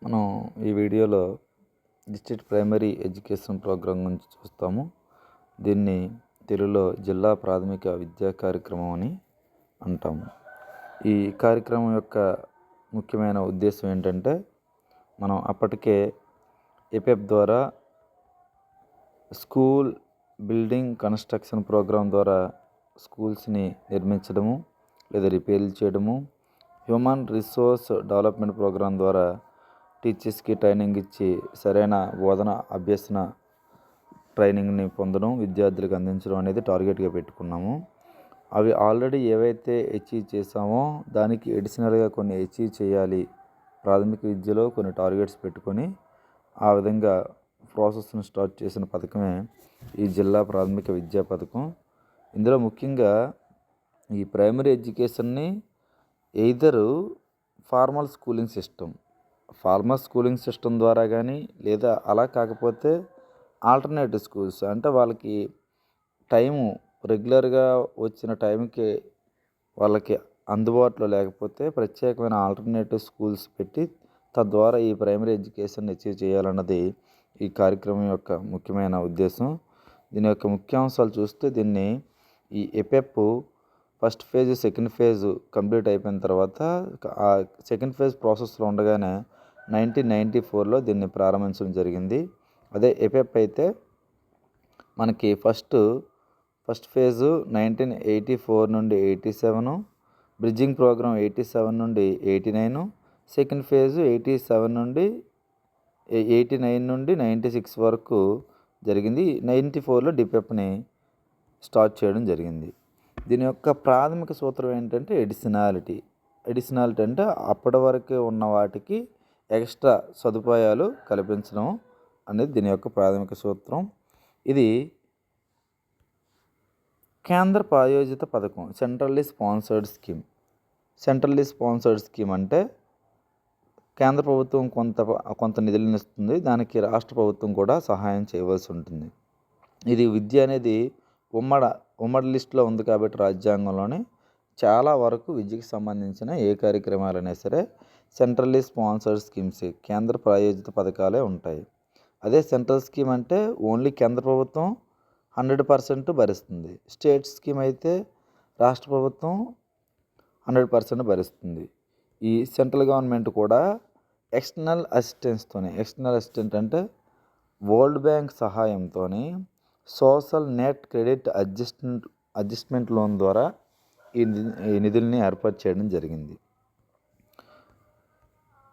మనం ఈ వీడియోలో డిస్ట్రిక్ట్ ప్రైమరీ ఎడ్యుకేషన్ ప్రోగ్రాం గురించి చూస్తాము. దీన్ని తెలుగులో జిల్లా ప్రాథమిక విద్యా కార్యక్రమం అని అంటాము. ఈ కార్యక్రమం యొక్క ముఖ్యమైన ఉద్దేశం ఏంటంటే, మనం అప్పటికే ఏపీఎఫ్ ద్వారా స్కూల్ బిల్డింగ్ కన్స్ట్రక్షన్ ప్రోగ్రాం ద్వారా స్కూల్స్ని నిర్మించడము లేదా రిపేర్లు చేయడము, హ్యూమన్ రిసోర్స్ డెవలప్మెంట్ ప్రోగ్రాం ద్వారా టీచర్స్కి ట్రైనింగ్ ఇచ్చి సరైన బోధన అభ్యసన ట్రైనింగ్ని పొందడం, విద్యార్థులకు అందించడం అనేది టార్గెట్గా పెట్టుకున్నాము. అవి ఆల్రెడీ ఏవైతే అచీవ్ చేసామో దానికి ఎడిషనల్గా కొన్ని అచీవ్ చేయాలి. ప్రాథమిక విద్యలో కొన్ని టార్గెట్స్ పెట్టుకొని ఆ విధంగా ప్రాసెస్ను స్టార్ట్ చేసిన పథకమే ఈ జిల్లా ప్రాథమిక విద్యా పథకం. ఇందులో ముఖ్యంగా ఈ ప్రైమరీ ఎడ్యుకేషన్ని ఎయిదరు ఫార్మల్ స్కూలింగ్ సిస్టమ్ ద్వారా కానీ, లేదా అలా కాకపోతే ఆల్టర్నేటివ్ స్కూల్స్ అంటే వాళ్ళకి టైము రెగ్యులర్గా వచ్చిన టైంకి వాళ్ళకి అందుబాటులో లేకపోతే ప్రత్యేకమైన ఆల్టర్నేటివ్ స్కూల్స్ పెట్టి తద్వారా ఈ ప్రైమరీ ఎడ్యుకేషన్ అచీవ్ చేయాలన్నది ఈ కార్యక్రమం యొక్క ముఖ్యమైన ఉద్దేశం. దీని యొక్క ముఖ్యాంశాలు చూస్తే, దీన్ని ఈ ఎపెప్ first phase, second phase complete అయిపోయిన తర్వాత ఆ సెకండ్ ఫేజ్ ప్రాసెస్లో ఉండగానే 1994లో దీన్ని ప్రారంభించడం జరిగింది. అదే ఎపెప్ అయితే మనకి ఫస్ట్ ఫేజు 1984 నుండి 87, బ్రిడ్జింగ్ ప్రోగ్రామ్ 87 నుండి 89, సెకండ్ ఫేజు 89 నుండి 96 వరకు జరిగింది. 94లో డిపెప్ని స్టార్ట్ చేయడం జరిగింది. దీని యొక్క ప్రాథమిక సూత్రం ఏంటంటే ఎడిషనాలిటీ అంటే అప్పటి వరకు ఉన్న వాటికి ఎక్స్ట్రా సదుపాయాలు కల్పించడం అనేది దీని యొక్క ప్రాథమిక సూత్రం. ఇది కేంద్ర ప్రాయోజిత పథకం, సెంట్రల్లీ స్పాన్సర్డ్ స్కీమ్ అంటే కేంద్ర ప్రభుత్వం కొంత నిధులను ఇస్తుంది, దానికి రాష్ట్ర ప్రభుత్వం కూడా సహాయం చేయవలసి ఉంటుంది. ఇది విద్య అనేది ఉమ్మడి లిస్టులో ఉంది కాబట్టి రాజ్యాంగంలోనే చాలా వరకు విద్యకు సంబంధించిన ఏ కార్యక్రమాలైనా సరే సెంట్రల్లీ స్పాన్సర్డ్ స్కీమ్స్, కేంద్ర ప్రాయోజిత పథకాలే ఉంటాయి. అదే సెంట్రల్ స్కీమ్ అంటే ఓన్లీ కేంద్ర ప్రభుత్వం 100% భరిస్తుంది. స్టేట్ స్కీమ్ అయితే రాష్ట్ర ప్రభుత్వం 100% భరిస్తుంది. ఈ సెంట్రల్ గవర్నమెంట్ కూడా ఎక్స్టర్నల్ అసిస్టెంట్ అంటే వరల్డ్ బ్యాంక్ సహాయంతో social net credit adjustment loan ద్వారా ఈ నిధుల్ని ఏర్పాటు చేయడం జరిగింది.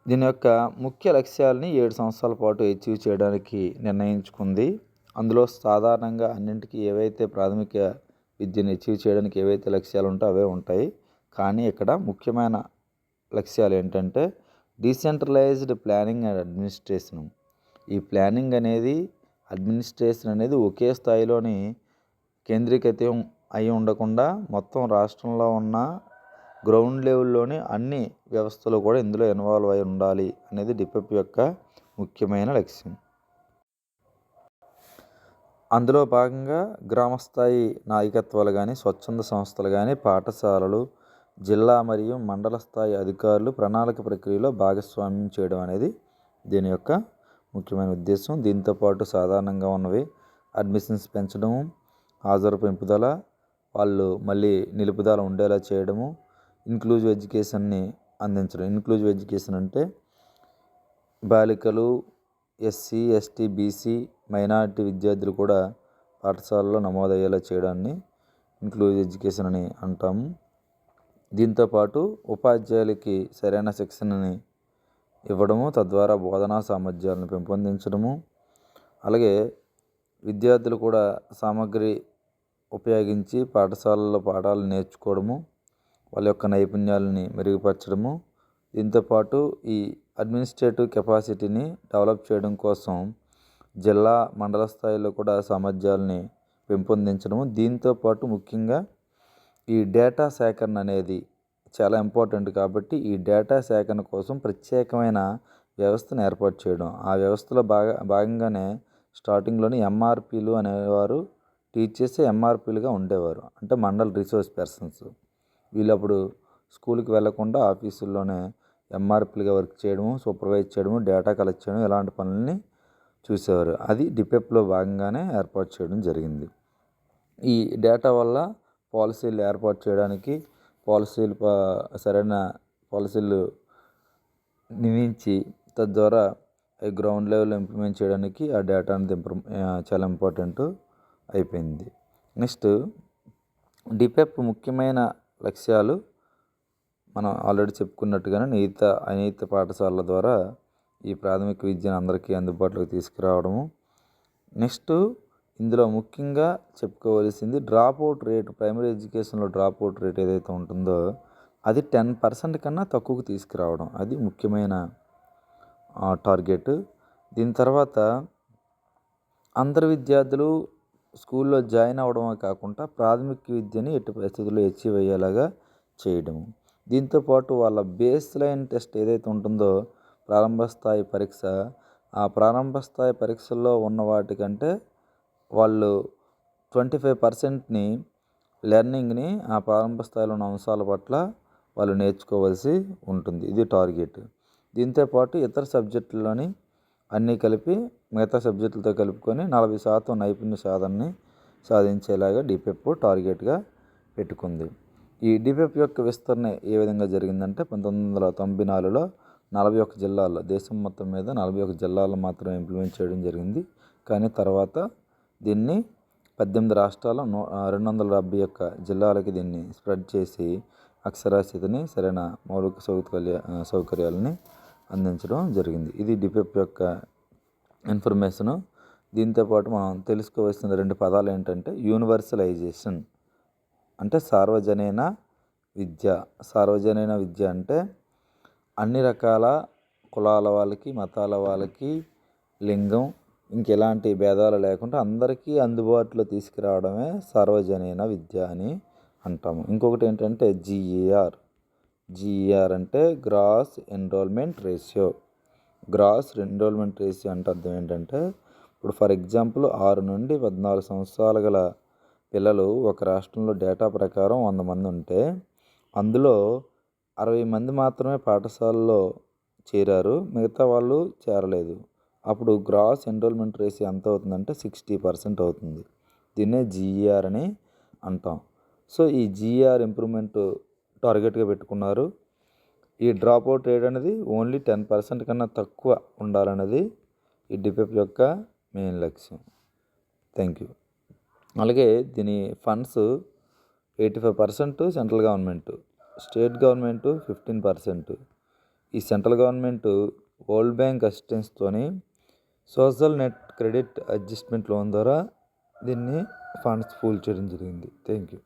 దీని యొక్క ముఖ్య లక్ష్యాలని 7 సంవత్సరాల పాటు అచీవ్ చేయడానికి నిర్ణయించుకుంది. అందులో సాధారణంగా అన్నింటికీ ఏవైతే ప్రాథమిక విద్యను అచీవ్ చేయడానికి ఏవైతే లక్ష్యాలు ఉంటాయో అవే ఉంటాయి. కానీ ఇక్కడ ముఖ్యమైన లక్ష్యాలు ఏంటంటే డీసెంట్రలైజ్డ్ ప్లానింగ్ అండ్ అడ్మినిస్ట్రేషన్. ఈ ప్లానింగ్ అనేది, అడ్మినిస్ట్రేషన్ అనేది ఒకే స్థాయిలోని కేంద్రీకృతం అయి ఉండకుండా మొత్తం రాష్ట్రంలో ఉన్న గ్రౌండ్ లెవెల్లోని అన్ని వ్యవస్థలు కూడా ఇందులో ఇన్వాల్వ్ అయి ఉండాలి అనేది డిపెప్ యొక్క ముఖ్యమైన లక్ష్యం. అందులో భాగంగా గ్రామస్థాయి నాయకత్వాలు కానీ, స్వచ్ఛంద సంస్థలు కానీ, పాఠశాలలు, జిల్లా మరియు మండల స్థాయి అధికారులు ప్రణాళిక ప్రక్రియలో భాగస్వామ్యం చేయడం అనేది దీని యొక్క ముఖ్యమైన ఉద్దేశం. దీంతోపాటు సాధారణంగా ఉన్నవి అడ్మిషన్స్ పెంచడం, హాజరు పెంపుదల, వాళ్ళు మళ్ళీ నిలుపుదల ఉండేలా చేయడము, ఇంక్లూజివ్ ఎడ్యుకేషన్ని అందించడం. ఇంక్లూజివ్ ఎడ్యుకేషన్ అంటే బాలికలు, ఎస్సీ, ఎస్టీ, బీసీ, మైనారిటీ విద్యార్థులు కూడా పాఠశాలలో నమోదయ్యేలా చేయడాన్ని ఇంక్లూజివ్ ఎడ్యుకేషన్ అని అంటాము. దీంతోపాటు ఉపాధ్యాయులకి సరైన శిక్షణని ఇవ్వడము, తద్వారా బోధనా సామర్థ్యాలను పెంపొందించడము, అలాగే విద్యార్థులు కూడా సామగ్రి ఉపయోగించి పాఠశాలలో పాఠాలు నేర్చుకోవడము, వాళ్ళ యొక్క నైపుణ్యాలని మెరుగుపరచడము. దీంతోపాటు ఈ అడ్మినిస్ట్రేటివ్ కెపాసిటీని డెవలప్ చేయడం కోసం జిల్లా మండల స్థాయిలో కూడా సామర్థ్యాలని పెంపొందించడము. దీంతోపాటు ముఖ్యంగా ఈ డేటా సేకరణ అనేది చాలా ఇంపార్టెంట్ కాబట్టి ఈ డేటా సేకరణ కోసం ప్రత్యేకమైన వ్యవస్థను ఏర్పాటు చేయడం. ఆ వ్యవస్థలో భాగంగానే స్టార్టింగ్లోని ఎంఆర్పీలు అనేవారు టీచర్స్ ఎంఆర్పీలుగా ఉండేవారు, అంటే మండల్ రిసోర్స్ పర్సన్స్. వీళ్ళు అప్పుడు స్కూల్కి వెళ్లకుండా ఆఫీసుల్లోనే ఎంఆర్పీలుగా వర్క్ చేయడము, సూపర్వైజ్ చేయడము, డేటా కలెక్ట్ చేయడం ఇలాంటి పనులని చూసేవారు. అది డిపెప్లో భాగంగానే ఏర్పాటు చేయడం జరిగింది. ఈ డేటా వల్ల పాలసీలు ఏర్పాటు చేయడానికి సరైన పాలసీలు నిర్మించి తద్వారా గ్రౌండ్ లెవెల్లో ఇంప్లిమెంట్ చేయడానికి ఆ డేటా అనేది చాలా ఇంపార్టెంట్ అయిపోయింది. నెక్స్ట్ డిపెప్ ముఖ్యమైన లక్ష్యాలు మనం ఆల్రెడీ చెప్పుకున్నట్టుగానే అనియత పాఠశాలల ద్వారా ఈ ప్రాథమిక విద్యను అందరికీ అందుబాటులోకి తీసుకురావడము. నెక్స్ట్ ఇందులో ముఖ్యంగా చెప్పుకోవాల్సింది డ్రాప్అవుట్ రేటు, ప్రైమరీ ఎడ్యుకేషన్లో డ్రాప్అవుట్ రేట్ ఏదైతే ఉంటుందో అది 10% కన్నా తక్కువకు తీసుకురావడం, అది ముఖ్యమైన టార్గెట్. దీని తర్వాత అందరు విద్యార్థులు స్కూల్లో జాయిన్ అవ్వడమే కాకుండా ప్రాథమిక విద్యని ఎట్టి పరిస్థితుల్లో అచీవ్ అయ్యేలాగా చేయడము. దీంతోపాటు వాళ్ళ బేస్ లైన్ టెస్ట్ ఏదైతే ఉంటుందో ప్రారంభ స్థాయి పరీక్ష, ఆ ప్రారంభ స్థాయి పరీక్షల్లో ఉన్న వాటికంటే వాళ్ళు 25%ని లెర్నింగ్ని ఆ ప్రారంభ స్థాయిలో ఉన్న అంశాల పట్ల వాళ్ళు నేర్చుకోవాల్సి ఉంటుంది. ఇది టార్గెట్. దీంతోపాటు ఇతర సబ్జెక్టుల్లోని అన్నీ కలిపి మిగతా సబ్జెక్టులతో కలుపుకొని 40% నైపుణ్య సాధనని సాధించేలాగా డిపెప్ టార్గెట్గా పెట్టుకుంది. ఈ డిపెప్ యొక్క విస్తరణ ఏ విధంగా జరిగిందంటే 1994లో 41 జిల్లాల్లో, దేశం మొత్తం మీద 41 జిల్లాల్లో మాత్రమే ఇంప్లిమెంట్ చేయడం జరిగింది. కానీ తర్వాత దీన్ని 18 రాష్ట్రాల్లో 271 జిల్లాలకి దీన్ని స్ప్రెడ్ చేసి అక్షరాస్యతని, సరైన మౌలిక సౌకర్యాలని అందించడం జరిగింది. ఇది డిపెప్ యొక్క ఇన్ఫర్మేషను. దీంతోపాటు మనం తెలుసుకోవాల్సిన 2 పదాలు ఏంటంటే యూనివర్సలైజేషన్ అంటే సార్వజనీన విద్య. సార్వజనీన విద్య అంటే అన్ని రకాల కులాల వాళ్ళకి, మతాల వాళ్ళకి, లింగం ఇంకెలాంటి భేదాలు లేకుండా అందరికీ అందుబాటులో తీసుకురావడమే సార్వజనీన విద్య అని అంటాము. ఇంకొకటి ఏంటంటే జీఈఆర్ అంటే gross enrolment ratio. Gross enrolment ratio అంటే అర్థం ఏంటంటే ఇప్పుడు ఫర్ ఎగ్జాంపుల్ 6 నుండి 14 సంవత్సరాలు గల పిల్లలు ఒక రాష్ట్రంలో డేటా ప్రకారం 100 మంది ఉంటే అందులో 60 మంది మాత్రమే పాఠశాలలో చేరారు, మిగతా వాళ్ళు చేరలేదు. అప్పుడు గ్రాస్ ఎన్రోల్మెంట్ రేషియో ఎంత అవుతుందంటే 60% అవుతుంది. దీన్నే జీఈఆర్ అని అంటాం. సో ఈ జీఈఆర్ ఇంప్రూవ్మెంట్ టార్గెట్గా పెట్టుకున్నారు. ఈ డ్రాప్అవుట్ రేట్ అనేది ఓన్లీ 10% కన్నా తక్కువ ఉండాలన్నది ఈ డిపెప్ యొక్క మెయిన్ లక్ష్యం. Thank you. అలాగే దీని funds 85% central government, state government 15%. ఈ సెంట్రల్ గవర్నమెంట్ వరల్డ్ బ్యాంక్ అసిస్టెన్స్తోని social net credit adjustment loan ద్వారా దీన్ని ఫండ్స్ పూల్ చేయడం జరిగింది. Thank you.